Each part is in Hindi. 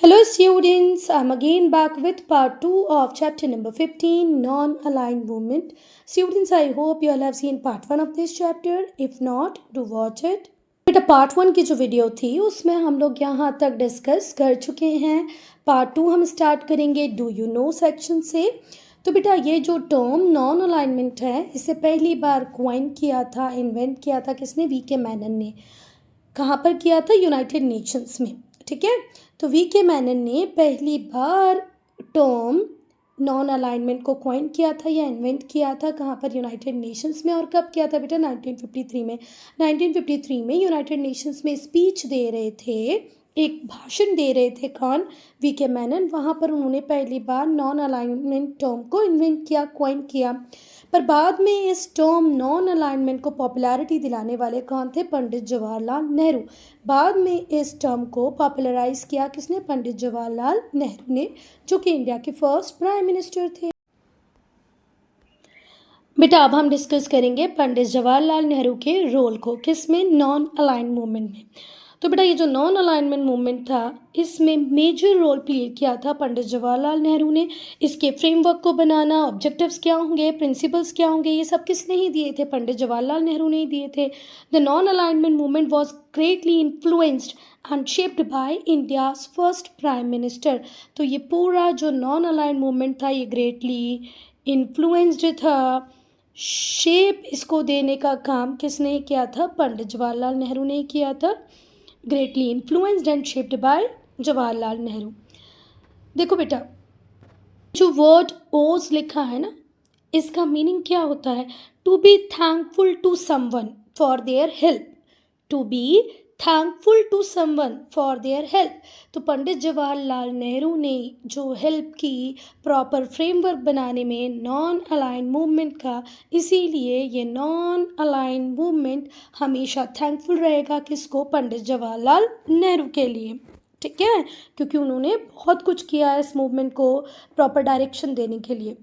Hello students, I'm again back with part 2 of chapter number 15, non-aligned movement. Students, I hope you all have seen part 1 of this chapter. If not, do watch it. बेटा पार्ट 1 की जो वीडियो थी उसमें हम लोग यहाँ तक डिस्कस कर चुके हैं. पार्ट 2 हम स्टार्ट करेंगे डू यू नो सेक्शन से. तो बेटा ये जो टर्म नॉन अलाइनमेंट है इसे पहली बार क्वाइन किया था, इन्वेंट किया था किसने? वी.के. मैनन ने. कहाँ पर किया था? यूनाइटेड नेशंस में. ठीक है, तो वी.के. मैनन ने पहली बार टर्म नॉन अलाइनमेंट को क्वाइन किया था या इन्वेंट किया था. कहाँ पर? यूनाइटेड नेशंस में. और कब किया था बेटा? 1953 में. 1953 में यूनाइटेड नेशंस में स्पीच दे रहे थे, एक भाषण दे रहे थे. कौन? वी.के. मैनन. वहाँ पर उन्होंने पहली बार नॉन अलाइनमेंट टर्म को इन्वेंट किया, क्वाइन किया. पर बाद में इस टर्म नॉन अलाइनमेंट को पॉपुलैरिटी दिलाने वाले कौन थे? पंडित जवाहरलाल नेहरू. बाद में इस टर्म को पॉपुलराइज किया किसने? पंडित जवाहरलाल नेहरू ने, जो कि इंडिया के फर्स्ट प्राइम मिनिस्टर थे. बेटा अब हम डिस्कस करेंगे पंडित जवाहरलाल नेहरू के रोल को. किसमें? नॉन अलाइन मूवमेंट में. तो बेटा ये जो नॉन अलाइनमेंट मूवमेंट था इसमें मेजर रोल प्ले किया था पंडित जवाहरलाल नेहरू ने. इसके फ्रेमवर्क को बनाना, ऑब्जेक्टिव्स क्या होंगे, प्रिंसिपल्स क्या होंगे, ये सब किसने ही दिए थे? पंडित जवाहरलाल नेहरू ने ही दिए थे. The non alignment movement was greatly influenced and shaped by India's first prime minister. तो ये पूरा जो नॉन अलाइन मूवमेंट था ये ग्रेटली इन्फ्लुएंस्ड था, शेप इसको देने का काम किसने किया था? पंडित जवाहरलाल नेहरू ने किया था. Greatly influenced and shaped by Jawaharlal Nehru. देखो बेटा जो वर्ड ओज लिखा है ना, इसका मीनिंग क्या होता है? To be thankful to someone for their help. To be thankful to someone for their help. तो पंडित जवाहरलाल नेहरू ने जो हेल्प की प्रॉपर फ्रेमवर्क बनाने में नॉन अलाइन मूवमेंट का, इसीलिए ये नॉन अलाइन मूवमेंट हमेशा थैंकफुल रहेगा किसको? पंडित जवाहरलाल नेहरू के लिए. ठीक है, क्योंकि उन्होंने बहुत कुछ किया है इस मूवमेंट को प्रॉपर डायरेक्शन देने के लिए.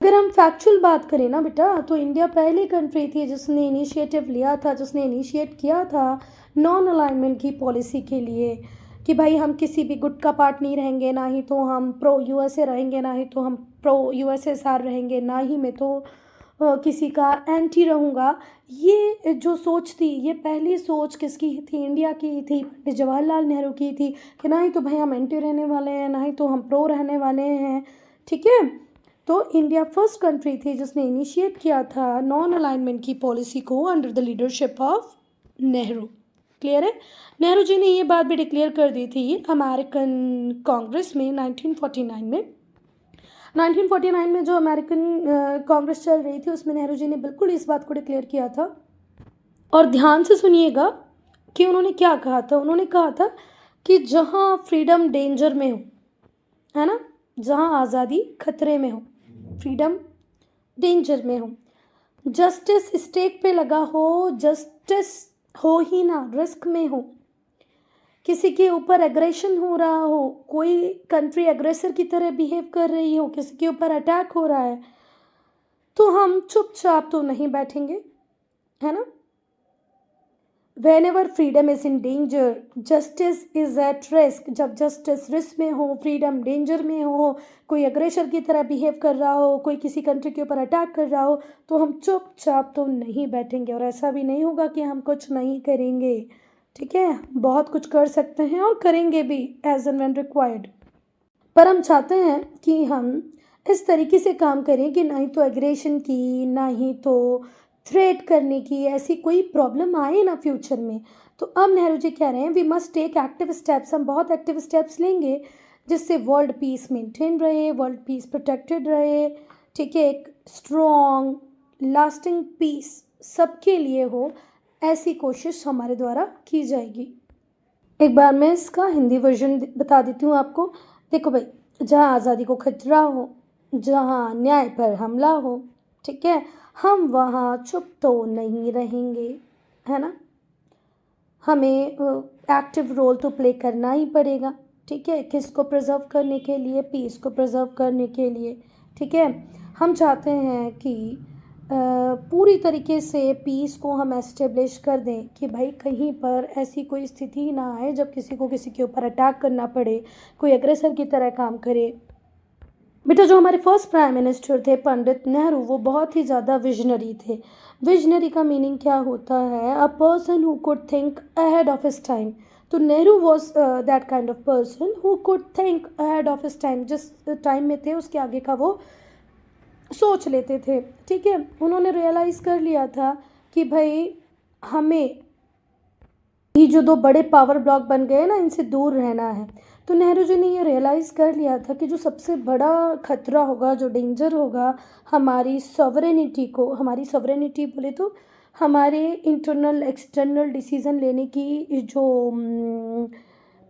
अगर हम फैक्चुअल बात करें ना बेटा, तो इंडिया पहली कंट्री थी जिसने इनिशिएटिव लिया था, जिसने इनिशिएट किया था नॉन अलाइनमेंट की पॉलिसी के लिए कि भाई हम किसी भी गुट का पार्ट नहीं रहेंगे, ना ही तो हम प्रो यूएसए रहेंगे, ना ही तो हम प्रो यूएसएसआर रहेंगे, ना ही मैं तो किसी का एंटी रहूँगा. ये जो सोच थी, ये पहली सोच किसकी थी? इंडिया की ही थी, पंडित जवाहरलाल नेहरू की थी कि ना ही तो भाई हम एंटी रहने वाले हैं, ना ही तो हम प्रो रहने वाले हैं. ठीक है, तो इंडिया फर्स्ट कंट्री थी जिसने इनिशिएट किया था नॉन अलाइनमेंट की पॉलिसी को under the leadership of Nehru. Clear है? नेहरू जी ने ये बात भी डिक्लेयर कर दी थी अमेरिकन कांग्रेस में 1949 में. 1949 में जो अमेरिकन कांग्रेस चल रही थी उसमें नेहरू जी ने बिल्कुल इस बात को डिक्लेयर किया था. और ध्यान से सुनिएगा कि उन्होंने क्या कहा था. उन्होंने कहा था कि जहाँ फ्रीडम डेंजर में हो, है ना, जहाँ आज़ादी खतरे में हो, फ्रीडम डेंजर में हो, जस्टिस स्टेक पे लगा हो, जस्टिस हो ही ना, रिस्क में हो, किसी के ऊपर एग्रेशन हो रहा हो, कोई कंट्री एग्रेसर की तरह बिहेव कर रही हो, किसी के ऊपर अटैक हो रहा है, तो हम चुपचाप तो नहीं बैठेंगे, है ना. Whenever freedom is in danger, justice is at risk. जब जस्टिस रिस्क में हो, फ्रीडम डेंजर में हो, कोई अग्रेसर की तरह बिहेव कर रहा हो, कोई किसी कंट्री के ऊपर अटैक कर रहा हो, तो हम चुपचाप तो नहीं बैठेंगे. और ऐसा भी नहीं होगा कि हम कुछ नहीं करेंगे. ठीक है, बहुत कुछ कर सकते हैं और करेंगे भी एज एंड व्हेन रिक्वायर्ड. पर हम चाहते हैं कि हम इस तरीके से काम करें कि ना ही तो एग्रेशन की, ना ही तो थ्रेट करने की ऐसी कोई प्रॉब्लम आए ना फ्यूचर में. तो अब नेहरू जी कह रहे हैं we must take active steps. हम बहुत एक्टिव स्टेप्स लेंगे जिससे वर्ल्ड पीस मेंटेन रहे, वर्ल्ड पीस प्रोटेक्टेड रहे. ठीक है, एक स्ट्रॉन्ग लास्टिंग पीस सबके लिए हो, ऐसी कोशिश हमारे द्वारा की जाएगी. एक बार मैं इसका हिंदी वर्जन बता देती हूँ आपको. देखो भाई, जहाँ आज़ादी को खतरा हो, जहाँ न्याय पर हमला हो, ठीक है, हम वहाँ चुप तो नहीं रहेंगे, है ना. हमें एक्टिव रोल तो प्ले करना ही पड़ेगा. ठीक है, किसको प्रिजर्व करने के लिए? पीस को प्रिजर्व करने के लिए. ठीक है, हम चाहते हैं कि पूरी तरीके से पीस को हम एस्टेब्लिश कर दें कि भाई कहीं पर ऐसी कोई स्थिति ना आए जब किसी को किसी के ऊपर अटैक करना पड़े, कोई एग्रेसर की तरह काम करे। बेटा जो हमारे फर्स्ट प्राइम मिनिस्टर थे पंडित नेहरू, वो बहुत ही ज़्यादा विजनरी थे। विजनरी का मीनिंग क्या होता है? A person who could think ahead of his time. तो Nehru was that kind of person who could think ahead of his time. जिस टाइम में थे उसके आगे का वो सोच लेते थे। ठीक है, उन्होंने रियलाइज़ कर लिया था कि भाई हमें ये जो दो बड़े पावर ब्लॉक बन गए ना, इनसे दूर रहना है। तो नेहरू जी ने ये रियलाइज़ कर लिया था कि जो सबसे बड़ा खतरा होगा, जो डेंजर होगा हमारी सॉवरेनिटी को, हमारी सॉवरेनिटी बोले तो हमारे इंटरनल एक्सटर्नल डिसीज़न लेने की जो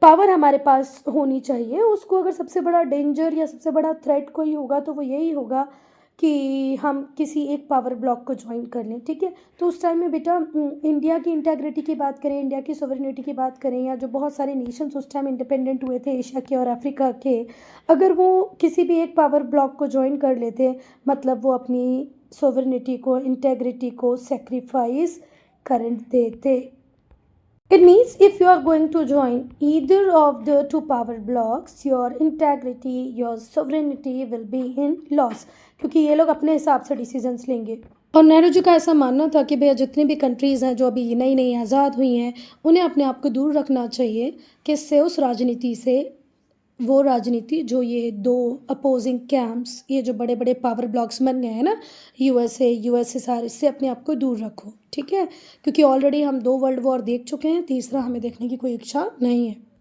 पावर हमारे पास होनी चाहिए, उसको अगर सबसे बड़ा डेंजर या सबसे बड़ा थ्रेट कोई होगा तो वो यही होगा कि हम किसी एक पावर ब्लॉक को ज्वाइन कर लें। ठीक है, तो उस टाइम में बेटा इंडिया की इंटेग्रिटी की बात करें, इंडिया की सॉवरेनिटी की बात करें, या जो बहुत सारे नेशंस उस टाइम इंडिपेंडेंट हुए थे एशिया के और अफ्रीका के, अगर वो किसी भी एक पावर ब्लॉक को ज्वाइन कर लेते, मतलब वो अपनी सॉवरेनिटी को, इंटेग्रिटी को सेक्रीफाइस कर देते। It means if you are going to join either of the two power blocks, your integrity, your sovereignty will be in loss, क्योंकि ये लोग अपने हिसाब से डिसीजंस लेंगे। और नेहरू जी का ऐसा मानना था कि भैया जितनी भी कंट्रीज़ हैं जो अभी नई नई आज़ाद हुई हैं, उन्हें अपने आप को दूर रखना चाहिए किससे? उस राजनीति से, वो राजनीति जो ये दो अपोजिंग कैंप्स, ये जो बड़े बड़े पावर ब्लॉक्स बन गए हैं ना, यूएसएसआर, इससे अपने आप को दूर रखो। ठीक है, क्योंकि ऑलरेडी हम 2 वर्ल्ड वॉर देख चुके हैं, तीसरा हमें देखने की कोई इच्छा नहीं है।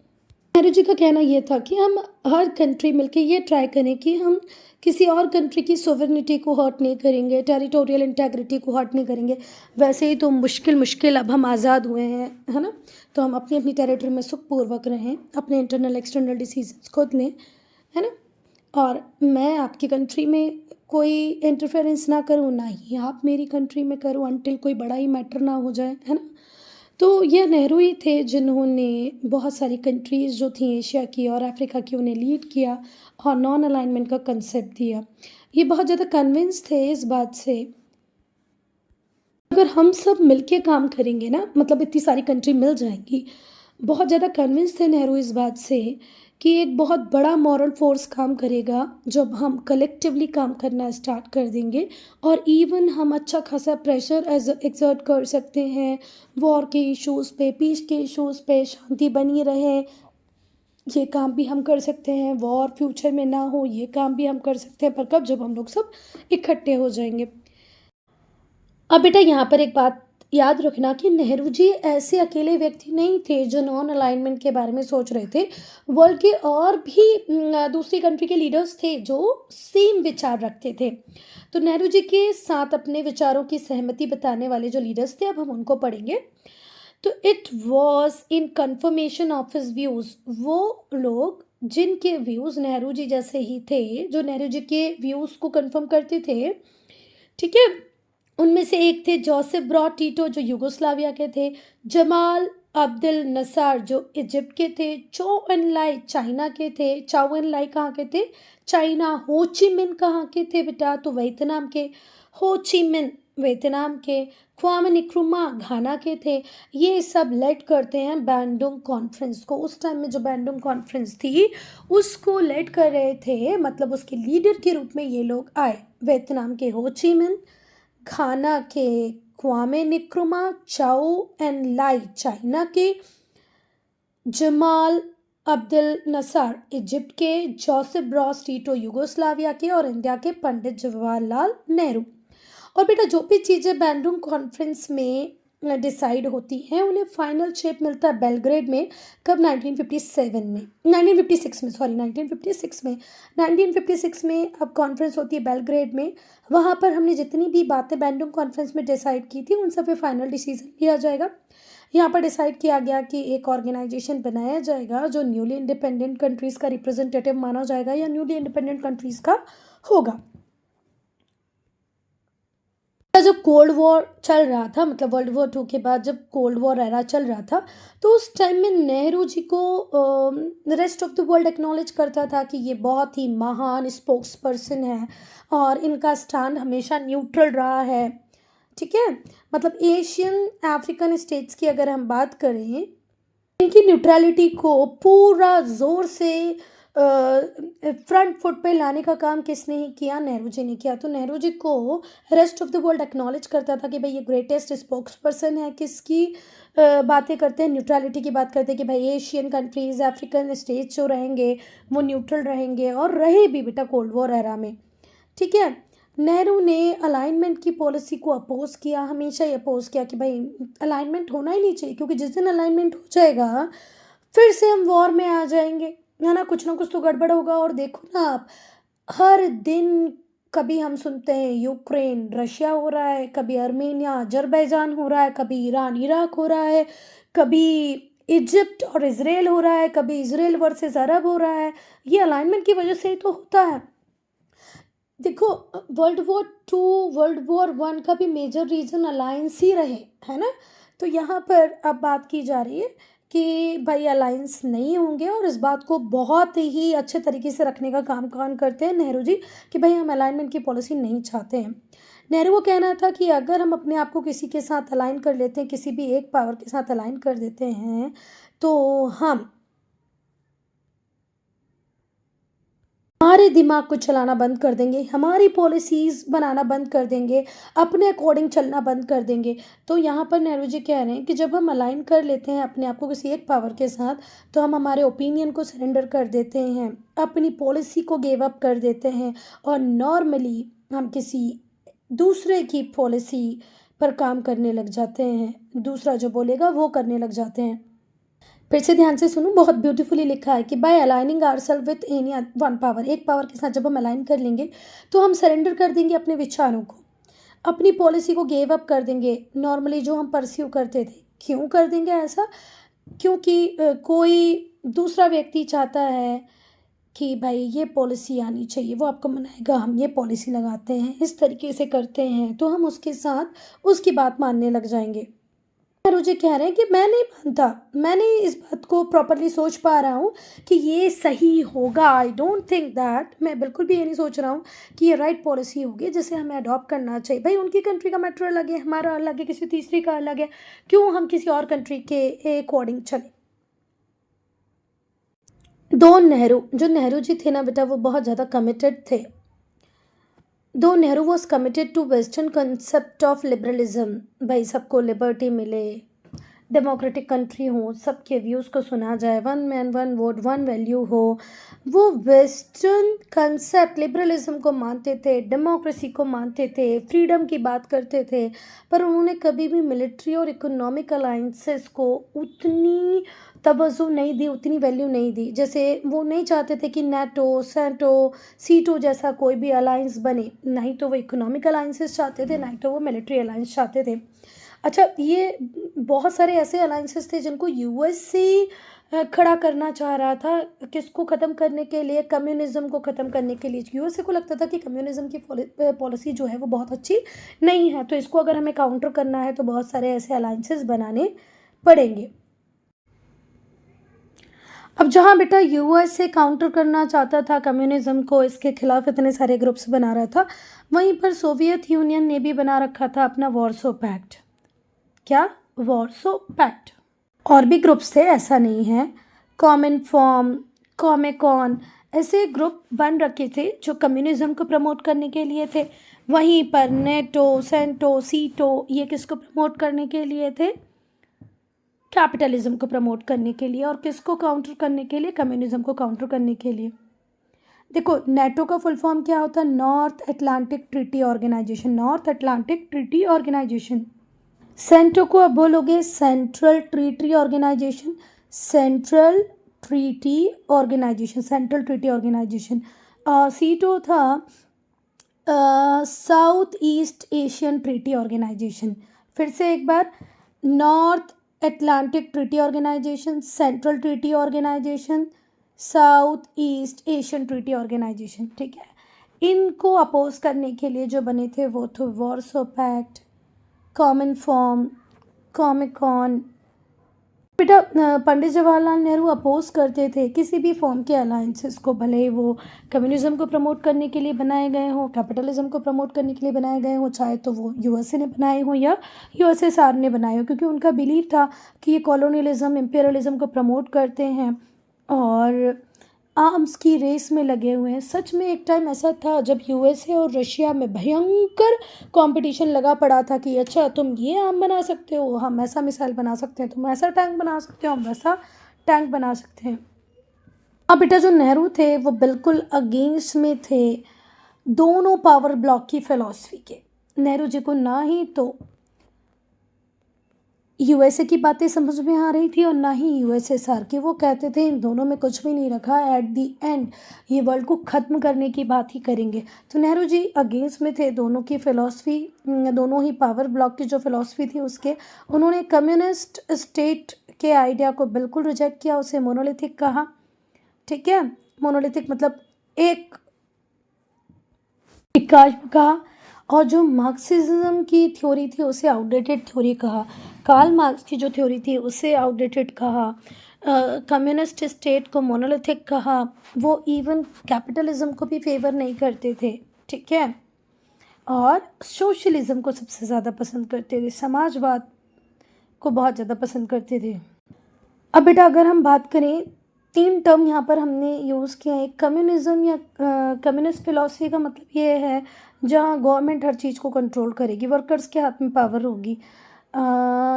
नेहरू जी का कहना ये था कि हम हर कंट्री मिलके ये ट्राई करें कि हम किसी और कंट्री की सोवरेनिटी को हर्ट नहीं करेंगे, टेरिटोरियल इंटेग्रिटी को हर्ट नहीं करेंगे। वैसे ही तो मुश्किल अब हम आज़ाद हुए हैं, है ना, तो हम अपनी अपनी टेरिटरी में सुखपूर्वक रहें, अपने इंटरनल एक्सटर्नल डिसीजंस खुद लें, है ना, और मैं आपकी कंट्री में कोई इंटरफेरेंस ना करूँ, ना ही आप मेरी कंट्री में करूँ, अनटिल कोई बड़ा ही मैटर ना हो जाए, है ना। तो ये नेहरू ही थे जिन्होंने बहुत सारी कंट्रीज़ जो थी एशिया की और अफ्रीका की, उन्हें लीड किया और नॉन अलाइनमेंट का कंसेप्ट दिया। ये बहुत ज़्यादा कन्विंस थे इस बात से, अगर हम सब मिलके काम करेंगे ना, मतलब इतनी सारी कंट्री मिल जाएंगी। बहुत ज़्यादा कन्विंस थे नेहरू इस बात से कि एक बहुत बड़ा मॉरल फोर्स काम करेगा जब हम कलेक्टिवली काम करना स्टार्ट कर देंगे, और इवन हम अच्छा खासा प्रेशर एक्सर्ट कर सकते हैं वॉर के इश्यूज़ पे, पीस के इश्यूज़ पे, शांति बनी रहे, ये काम भी हम कर सकते हैं। वॉर फ्यूचर में ना हो, ये काम भी हम कर सकते हैं, पर कब? जब हम लोग सब इकट्ठे हो जाएंगे। अब बेटा यहाँ पर एक बात याद रखना कि नेहरू जी ऐसे अकेले व्यक्ति नहीं थे जो नॉन अलाइनमेंट के बारे में सोच रहे थे। वर्ल्ड के और भी दूसरी कंट्री के लीडर्स थे जो सेम विचार रखते थे। तो नेहरू जी के साथ अपने विचारों की सहमति बताने वाले जो लीडर्स थे, अब हम उनको पढ़ेंगे। तो it was in confirmation of his views, वो लोग जिनके व्यूज़ नेहरू जी जैसे ही थे, जो नेहरू जी के व्यूज़ को कन्फर्म करते थे, ठीक है, उनमें से एक थे जोसेफ ब्रॉड टीटो जो युगोस्लाविया के थे, जमाल अब्दुल नसार जो इजिप्ट के थे, चो एन लाई चाइना के थे। चाओ एन लाई कहाँ के थे? चाइना। हो ची मिन कहाँ के थे बेटा? तो वियतनाम के। हो ची मिन वियतनाम के। क्वामे निक्रुमा घाना के थे। ये सब लेड करते हैं बैंडोंग कॉन्फ्रेंस को। उस टाइम में जो बैंडोंग कॉन्फ्रेंस थी उसको लेड कर रहे थे, मतलब उसके लीडर के रूप में ये लोग आए। वियतनाम के हो ची मिन, घाना के क्वामे निक्रुमा, चाओ एन लाई चाइना के, जमाल अब्दुल नसार इजिप्ट के, जोसेफ ब्रॉड टीटो युगोस्लाविया के, और इंडिया के पंडित जवाहरलाल नेहरू। और बेटा जो भी चीज़ें बैंडोंग कॉन्फ्रेंस में डिसाइड होती हैं उन्हें फाइनल शेप मिलता है बेलग्रेड में। कब? 1956 में, 1956 में अब कॉन्फ्रेंस होती है बेलग्रेड में। वहाँ पर हमने जितनी भी बातें बैंडोंग कॉन्फ्रेंस में डिसाइड की थी उन सब पे फाइनल डिसीजन लिया जाएगा। यहाँ पर डिसाइड किया गया कि एक ऑर्गेनाइजेशन बनाया जाएगा जो न्यूली इंडिपेंडेंट कंट्रीज़ का रिप्रेजेंटेटिव माना जाएगा या न्यूली इंडिपेंडेंट कंट्रीज़ का होगा। जब कोल्ड वॉर चल रहा था, मतलब वर्ल्ड वॉर 2 के बाद जब कोल्ड वॉर एरा चल रहा था, तो उस टाइम में नेहरू जी को rest of the world acknowledge करता था कि ये बहुत ही महान स्पोक्स पर्सन है और इनका स्टैंड हमेशा न्यूट्रल रहा है। ठीक है, मतलब एशियन अफ्रीकन स्टेट्स की अगर हम बात करें, इनकी न्यूट्रलिटी को पूरा जोर से फ्रंट फुट पे लाने का काम किसने ही किया? नेहरू जी ने किया। तो नेहरू जी को rest of the world acknowledge करता था कि भाई ये ग्रेटेस्ट स्पोक्स पर्सन है। किसकी बातें करते हैं? न्यूट्रलिटी की बात करते हैं कि भाई एशियन कंट्रीज, अफ्रीकन स्टेट्स जो रहेंगे वो न्यूट्रल रहेंगे, और रहे भी बेटा कोल्ड वॉर एरा में। ठीक है, नेहरू ने अलाइनमेंट की पॉलिसी को अपोज किया, हमेशा ही अपोज किया कि भाई अलाइनमेंट होना ही नहीं चाहिए, क्योंकि जिस दिन अलाइनमेंट हो जाएगा फिर से हम वॉर में आ जाएंगे, है ना, कुछ ना कुछ तो गड़बड़ होगा। और देखो ना आप, हर दिन कभी हम सुनते हैं यूक्रेन रशिया हो रहा है, कभी अर्मेनिया अजरबैजान हो रहा है, कभी ईरान इराक हो रहा है, कभी इजिप्ट और इजराइल हो रहा है, कभी इजराइल वर्सेस अरब हो रहा है। ये अलाइनमेंट की वजह से ही तो होता है। देखो, वर्ल्ड वॉर 2, वर्ल्ड वॉर 1 का भी मेजर रीज़न अलायंस ही रहे, है ना। तो यहाँ पर अब बात की जा रही है कि भाई अलायंस नहीं होंगे, और इस बात को बहुत ही अच्छे तरीके से रखने का काम कौन करते हैं? नेहरू जी, कि भाई हम अलाइनमेंट की पॉलिसी नहीं चाहते हैं। नेहरू को कहना था कि अगर हम अपने आप को किसी के साथ अलाइन कर लेते हैं, किसी भी एक पावर के साथ अलाइन कर देते हैं, तो हम हमारे दिमाग को चलाना बंद कर देंगे, हमारी पॉलिसीज़ बनाना बंद कर देंगे, अपने अकॉर्डिंग चलना बंद कर देंगे। तो यहाँ पर नेहरू जी कह रहे हैं कि जब हम अलाइन कर लेते हैं अपने आप को किसी एक पावर के साथ, तो हम हमारे ओपिनियन को सरेंडर कर देते हैं, अपनी पॉलिसी को गिव अप कर देते हैं, और नॉर्मली हम किसी दूसरे की पॉलिसी पर काम करने लग जाते हैं, दूसरा जो बोलेगा वो करने लग जाते हैं। फिर से ध्यान से सुनो, बहुत ब्यूटीफुली लिखा है कि by aligning ourselves with any one power, एक पावर के साथ जब हम अलाइन कर लेंगे तो हम सरेंडर कर देंगे अपने विचारों को, अपनी पॉलिसी को गिव अप कर देंगे, नॉर्मली जो हम परस्यू करते थे। क्यों कर देंगे ऐसा? क्योंकि कोई दूसरा व्यक्ति चाहता है कि भाई ये पॉलिसी आनी चाहिए, वो आपको मनाएगा, हम ये पॉलिसी लगाते हैं, इस तरीके से करते हैं, तो हम उसके साथ उसकी बात मानने लग जाएंगे। नेहरू जी कह रहे हैं कि मैं नहीं मानता, मैं नहीं इस बात को प्रॉपरली सोच पा रहा हूँ कि ये सही होगा। आई डोंट थिंक दैट, मैं बिल्कुल भी ये नहीं सोच रहा हूँ कि ये राइट पॉलिसी होगी जिसे हमें अडॉप्ट करना चाहिए। भाई उनकी कंट्री का मैटर अलग है, हमारा अलग है, किसी तीसरी का अलग है, क्यों हम किसी और कंट्री के अकॉर्डिंग चलें? दो नेहरू, जो नेहरू जी थे ना बेटा, वो बहुत ज़्यादा कमिटेड थे। Though Nehru was committed to western concept of liberalism, भाई सबको लिबर्टी मिले, डेमोक्रेटिक कंट्री हो, सबके व्यूज़ को सुना जाए, one man one vote one value हो। वो वेस्टर्न कंसेप्ट लिबरलिज्म को मानते थे, डेमोक्रेसी को मानते थे, फ्रीडम की बात करते थे, पर उन्होंने कभी भी मिलिट्री और इकोनॉमिक अलाइंसेस को उतनी तवज्जो नहीं दी, उतनी वैल्यू नहीं दी। जैसे वो नहीं चाहते थे कि नाटो, सेंटो, सीटो जैसा कोई भी अलाइंस बने, नहीं तो वो इकोनॉमिक अलाइंसेस चाहते थे, नहीं तो वो मिलिट्री अलाइंस चाहते थे। अच्छा, ये बहुत सारे ऐसे अलाइंसेस थे जिनको यूएसए खड़ा करना चाह रहा था, किसको ख़त्म करने के लिए? कम्युनिज़्म को ख़त्म करने के लिए। यूएसए को लगता था कि कम्युनिज़्म की पॉलिसी जो है वो बहुत अच्छी नहीं है, तो इसको अगर हमें काउंटर करना है तो बहुत सारे ऐसे अलाइंसेस बनाने पड़ेंगे। अब जहाँ बेटा यूएसए काउंटर करना चाहता था कम्युनिज़्म को, इसके खिलाफ इतने सारे ग्रुप्स बना रहा था, वहीं पर सोवियत यूनियन ने भी बना रखा था अपना वॉर्सो पैक्ट। क्या? Warsaw Pact. और भी ग्रुप्स थे, ऐसा नहीं है, कॉमन फॉर्म, कॉमेकॉन, ऐसे ग्रुप बन रखे थे जो कम्युनिज़्म को प्रमोट करने के लिए थे। वहीं पर नेटो, सेंटो, सीटो, ये किसको प्रमोट करने के लिए थे? कैपिटलिज्म को प्रमोट करने के लिए। और किसको काउंटर करने के लिए? कम्युनिज़्म को काउंटर करने के लिए। देखो, नेटो का फुल फॉर्म क्या होता है? North Atlantic Treaty Organization, North Atlantic Treaty Organization. CENTO को अब बोलोगे Central Treaty Organization, Central Treaty Organization, Central Treaty Organization. SEATO था South East Asian Treaty Organization. फिर से एक बार, North Atlantic Treaty Organization, Central Treaty Organization, South East Asian Treaty Organization. ठीक है, इनको अपोज करने के लिए जो बने थे वो थे Warsaw Pact, Cominform, Comecon. बेटा पंडित जवाहरलाल नेहरू अपोज करते थे किसी भी फॉर्म के अलायंसेस को, भले ही वो कम्युनिज्म को प्रमोट करने के लिए बनाए गए हों, कैपिटलिज्म को प्रमोट करने के लिए बनाए गए हों, चाहे तो वो यूएसए ने बनाए हों या यूएसएसआर ने बनाए हों, क्योंकि उनका बिलीव था कि ये कॉलोनियलिज्म, इम्पीरियलिज्म को प्रमोट करते हैं और आर्म्स की रेस में लगे हुए हैं। सच में एक टाइम ऐसा था जब यूएसए और रशिया में भयंकर कंपटीशन लगा पड़ा था कि अच्छा तुम ये आर्म बना सकते हो, हम ऐसा मिसाइल बना सकते हैं, तुम ऐसा टैंक बना सकते हो, हम वैसा टैंक बना सकते हैं। अब बेटा जो नेहरू थे वो बिल्कुल अगेंस्ट में थे दोनों पावर ब्लॉक की फ़िलॉसफी के। नेहरू जी को ना ही तो यूएसए की बातें समझ में आ रही थी और ना ही यूएसएसआर की। वो कहते थे इन दोनों में कुछ भी नहीं रखा, एट दी एंड ये वर्ल्ड को ख़त्म करने की बात ही करेंगे। तो नेहरू जी अगेंस्ट में थे दोनों की फ़िलॉसफी, दोनों ही पावर ब्लॉक की जो फ़िलॉसफी थी उसके। उन्होंने कम्युनिस्ट स्टेट के आइडिया को बिल्कुल रिजेक्ट किया, उसे मोनोलिथिक कहा। ठीक है, मोनोलिथिक मतलब एक इकाई कहा। और जो मार्क्सिज्म की थ्योरी थी उसे आउटडेटेड थ्योरी कहा। कार्ल मार्क्स की जो थ्योरी थी उसे आउटडेटेड कहा। कम्युनिस्ट स्टेट को मोनोलिथिक कहा। वो इवन कैपिटलिज्म को भी फेवर नहीं करते थे। ठीक है, और सोशलिज्म को सबसे ज़्यादा पसंद करते थे, समाजवाद को बहुत ज़्यादा पसंद करते थे। अब बेटा अगर हम बात करें, 3 टर्म यहाँ पर हमने यूज़ किए हैं। कम्युनिज़्म या कम्युनिस्ट फिलॉसफी का मतलब ये है जहाँ गवर्नमेंट हर चीज़ को कंट्रोल करेगी, वर्कर्स के हाथ में पावर होगी।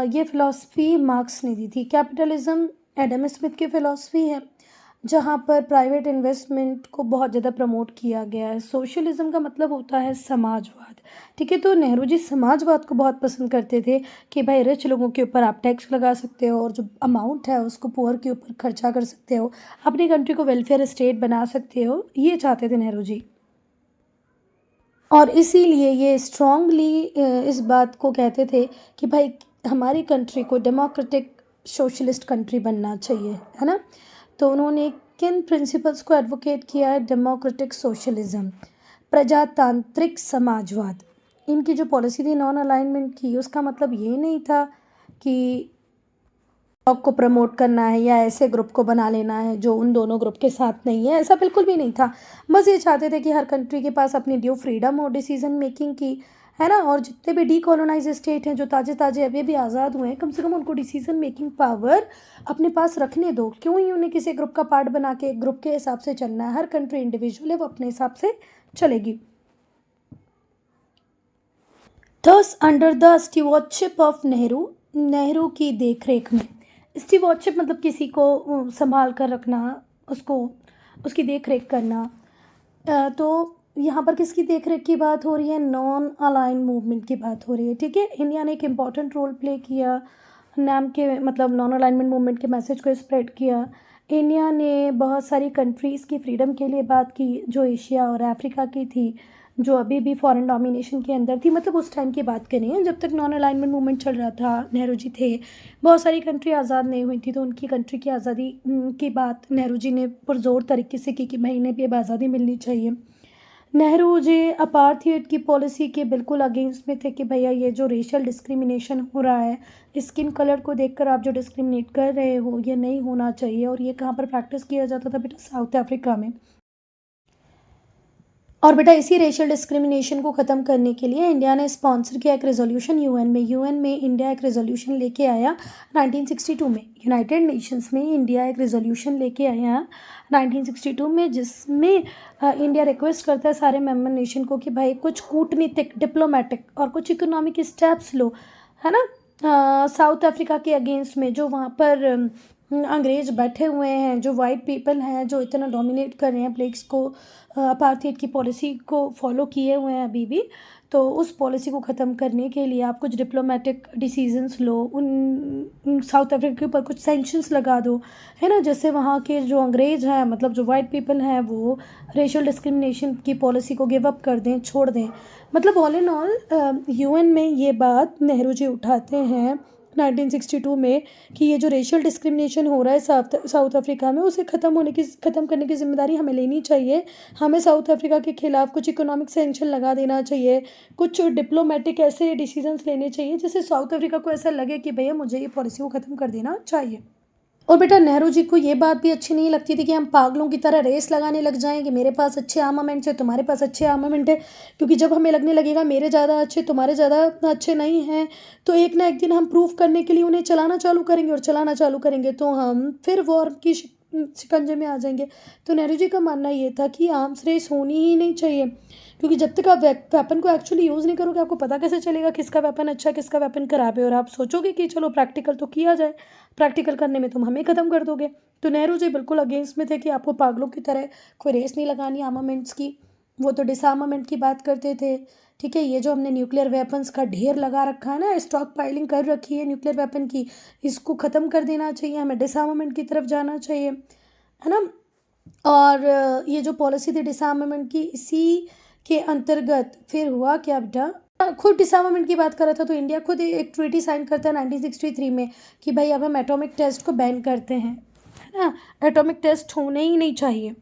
ये फ़िलॉसफी मार्क्स ने दी थी। कैपिटलिज़्म एडम स्मिथ की फ़िलॉसफी है जहाँ पर प्राइवेट इन्वेस्टमेंट को बहुत ज़्यादा प्रमोट किया गया है। सोशलिज़्म का मतलब होता है समाजवाद। ठीक है, तो नेहरू जी समाजवाद को बहुत पसंद करते थे कि भाई रिच लोगों के ऊपर आप टैक्स लगा सकते हो और जो अमाउंट है उसको पुअर के ऊपर खर्चा कर सकते हो, अपनी कंट्री को वेलफेयर स्टेट बना सकते हो, ये चाहते थे नेहरू जी। और इसीलिए ये स्ट्रांगली इस बात को कहते थे कि भाई हमारी कंट्री को डेमोक्रेटिक सोशलिस्ट कंट्री बनना चाहिए, है ना। तो उन्होंने किन प्रिंसिपल्स को एडवोकेट किया है? डेमोक्रेटिक सोशलिज्म, प्रजातांत्रिक समाजवाद। इनकी जो पॉलिसी थी नॉन अलाइनमेंट की, उसका मतलब ये नहीं था कि ब्लॉक को प्रमोट करना है या ऐसे ग्रुप को बना लेना है जो उन दोनों ग्रुप के साथ नहीं है, ऐसा बिल्कुल भी नहीं था। बस ये चाहते थे कि हर कंट्री के पास अपनी ड्यू फ्रीडम हो डिसीजन मेकिंग की, है ना। और जितने भी डीकोलोनाइज स्टेट हैं जो ताज़े ताज़े अभी भी आज़ाद हुए हैं, कम से कम उनको डिसीजन मेकिंग पावर अपने पास रखने दो। क्यों ही उन्हें किसी ग्रुप का पार्ट बना के एक ग्रुप के हिसाब से चलना है? हर कंट्री इंडिविजुअल है, वो अपने हिसाब से चलेगी। थर्स under the stewardship of Nehru, Nehru की देखरेख में। स्टीवर्डशिप मतलब किसी को संभाल कर रखना, उसको उसकी देखरेख करना। तो यहाँ पर किसकी देखरेख की बात हो रही है? नॉन अलाइन मूवमेंट की बात हो रही है। ठीक है, इंडिया ने एक इम्पॉर्टेंट रोल प्ले किया, नाम के मतलब नॉन अलाइनमेंट मूवमेंट के मैसेज को स्प्रेड किया। इंडिया ने बहुत सारी कंट्रीज़ की फ्रीडम के लिए बात की जो एशिया और अफ्रीका की थी, जो अभी भी फॉरेन डोमिनेशन के अंदर थी। मतलब उस टाइम की बात करें जब तक नॉन अलाइनमेंट मूवमेंट चल रहा था, नेहरू जी थे, बहुत सारी कंट्री आज़ाद नहीं हुई थी, तो उनकी कंट्री की आज़ादी की बात नेहरू जी ने पुरजोर तरीके से की कि भाई इन्हें भी अब आज़ादी मिलनी चाहिए। नेहरू जी अपार्थाइड की पॉलिसी के बिल्कुल अगेंस्ट में थे कि भैया ये जो रेशियल डिस्क्रिमिनेशन हो रहा है, स्किन कलर को देखकर आप जो डिस्क्रिमिनेट कर रहे हो, ये नहीं होना चाहिए। और ये कहाँ पर प्रैक्टिस किया जाता था? बेटा साउथ अफ्रीका में। और बेटा इसी रेशियल डिस्क्रिमिनेशन को ख़त्म करने के लिए इंडिया ने स्पॉन्सर किया एक रेजोल्यूशन यूएन में इंडिया एक रेजोल्यूशन लेके आया 1962 में। यूनाइटेड नेशंस में इंडिया एक रेजोल्यूशन लेके आया 1962 में, जिसमें इंडिया रिक्वेस्ट करता है सारे मेंबर नेशन को कि भाई कुछ कूटनीतिक, डिप्लोमेटिक और कुछ इकोनॉमिक स्टेप्स लो, है ना, साउथ अफ्रीका के अगेंस्ट में जो वहाँ पर अंग्रेज बैठे हुए हैं, जो वाइट पीपल हैं, जो इतना डोमिनेट कर रहे हैं प्लेग्स को, अपार्थाइड की पॉलिसी को फॉलो किए हुए हैं अभी भी। तो उस पॉलिसी को ख़त्म करने के लिए आप कुछ डिप्लोमेटिक डिसीजंस लो, उन साउथ अफ्रीका के ऊपर कुछ सैंक्शंस लगा दो, है ना, जैसे वहाँ के जो अंग्रेज़ हैं, मतलब जो वाइट पीपल हैं, वो रेशियल डिस्क्रिमिनेशन की पॉलिसी को गिव अप कर दें, छोड़ दें। मतलब ऑल इन ऑल यूएन में ये बात नेहरू जी उठाते हैं 1962 में कि ये जो रेशियल डिस्क्रिमिनेशन हो रहा है साउथ अफ्रीका में, उसे ख़त्म करने की जिम्मेदारी हमें लेनी चाहिए। हमें साउथ अफ्रीका के खिलाफ कुछ इकोनॉमिक सैंक्शन लगा देना चाहिए, कुछ डिप्लोमेटिक ऐसे डिसीजंस लेने चाहिए जिससे साउथ अफ्रीका को ऐसा लगे कि भैया मुझे ये पॉलिसी को ख़त्म कर देना चाहिए। और बेटा नेहरू जी को ये बात भी अच्छी नहीं लगती थी कि हम पागलों की तरह रेस लगाने लग जाएं कि मेरे पास अच्छे आर्मामेंट्स है, तुम्हारे पास अच्छे आर्मामेंट है, क्योंकि जब हमें लगने लगेगा मेरे ज़्यादा अच्छे तुम्हारे ज़्यादा अच्छे नहीं हैं, तो एक ना एक दिन हम प्रूफ करने के लिए उन्हें चलाना चालू करेंगे, और चलाना चालू करेंगे तो हम फिर वॉर की शिकंजे में आ जाएंगे। तो नेहरू जी का मानना ये था कि आर्म्स रेस होनी ही नहीं चाहिए, क्योंकि जब तक आप वेपन को एक्चुअली यूज़ नहीं करोगे आपको पता कैसे चलेगा किसका वेपन अच्छा है किसका वेपन खराब है, और आप सोचोगे कि चलो प्रैक्टिकल तो किया जाए, प्रैक्टिकल करने में तुम हमें ख़त्म कर दोगे। तो नेहरू जी बिल्कुल अगेंस्ट में थे कि आपको पागलों की तरह कोई रेस नहीं लगानी आर्मामेंट्स की। वो तो डिसआर्मामेंट की बात करते थे। ठीक है, ये जो हमने न्यूक्लियर वेपन्स का ढेर लगा रखा है ना, स्टॉक पाइलिंग कर रखी है न्यूक्लियर वेपन की, इसको ख़त्म कर देना चाहिए, हमें डिसआर्मामेंट की तरफ जाना चाहिए, है ना। और ये जो पॉलिसी थी डिसआर्मामेंट की, इसी के अंतर्गत फिर हुआ क्या बेटा, खुद डिसआर्मामेंट की बात कर रहा था तो इंडिया खुद एक ट्रीटी साइन करता है 1963 में कि भाई अब हम एटॉमिक टेस्ट को बैन करते हैं, है ना। एटॉमिक टेस्ट होने ही नहीं चाहिए,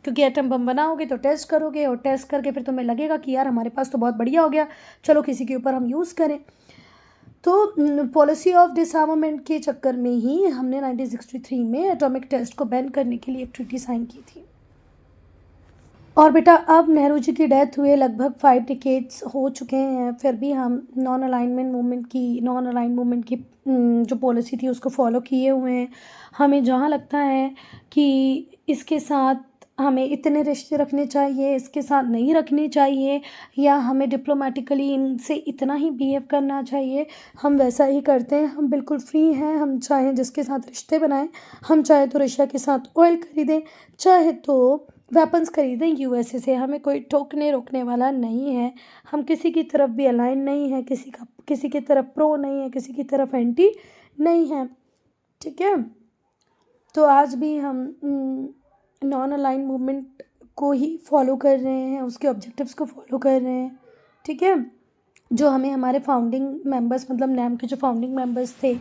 क्योंकि एटम बम बनाओगे तो टेस्ट करोगे, और टेस्ट करके फिर तुम्हें लगेगा कि यार हमारे पास तो बहुत बढ़िया हो गया, चलो किसी के ऊपर हम यूज़ करें। तो पॉलिसी ऑफ डिसआर्मामेंट के चक्कर में ही हमने 1963 में एटॉमिक टेस्ट को बैन करने के लिए एक ट्रीटी साइन की थी। और बेटा अब नेहरू जी की डेथ हुए लगभग 5 डिकेड्स हो चुके हैं, फिर भी हम नॉन अलाइनमेंट मूवमेंट की जो पॉलिसी थी उसको फॉलो किए हुए हैं। हमें जहाँ लगता है कि इसके साथ हमें इतने रिश्ते रखने चाहिए, इसके साथ नहीं रखने चाहिए, या हमें डिप्लोमेटिकली इनसे इतना ही बिहेव करना चाहिए, हम वैसा ही करते हैं। हम बिल्कुल फ्री हैं, हम चाहें जिसके साथ रिश्ते बनाएं, हम चाहे तो रशिया के साथ ऑयल खरीदें, चाहे तो वेपन्स खरीदें यूएसए से, हमें कोई टोकने रोकने वाला नहीं है। हम किसी की तरफ भी अलाइन नहीं है, किसी की तरफ प्रो नहीं है, किसी की तरफ एंटी नहीं है। ठीक है, तो आज भी हम नॉन अलाइन मूवमेंट को ही फॉलो कर रहे हैं, उसके ऑब्जेक्टिव्स को फॉलो कर रहे हैं। ठीक है, जो हमें हमारे फाउंडिंग मेंबर्स मतलब नैम के जो फाउंडिंग मेंबर्स थे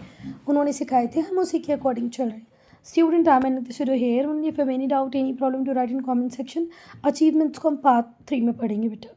उन्होंने सिखाए थे, हम उसी के अकॉर्डिंग चल रहे हैं। Student, I'm Anita here only. If you have any doubt, any problem, to write in comment section. Achievements को हम पार्ट 3 में पढ़ेंगे बेटा।